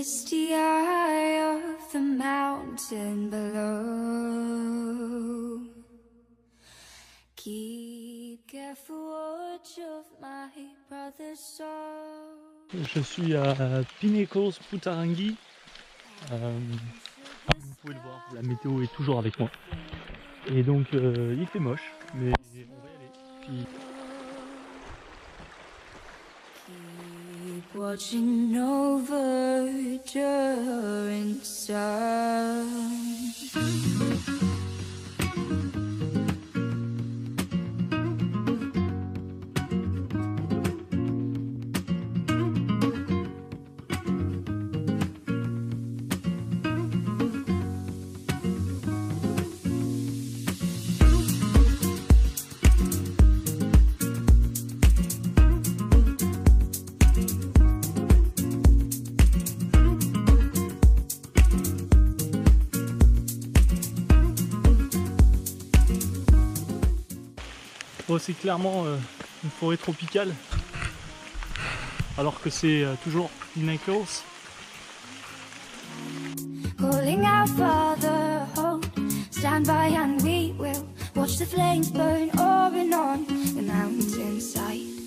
misty eye of the mountain below. Keep careful watch of my brother's soul. Je suis à Pinnacles, Putanguirua. Vous pouvez le voir, la météo est toujours avec moi. Et donc il fait moche, mais on va y aller. Puis... Keep watching over during sun. Oh, c'est clairement une forêt tropicale, alors que c'est toujours Pinnacles. Calling out Father, hold, stand by and we will watch the flames burn over and on the mountainside.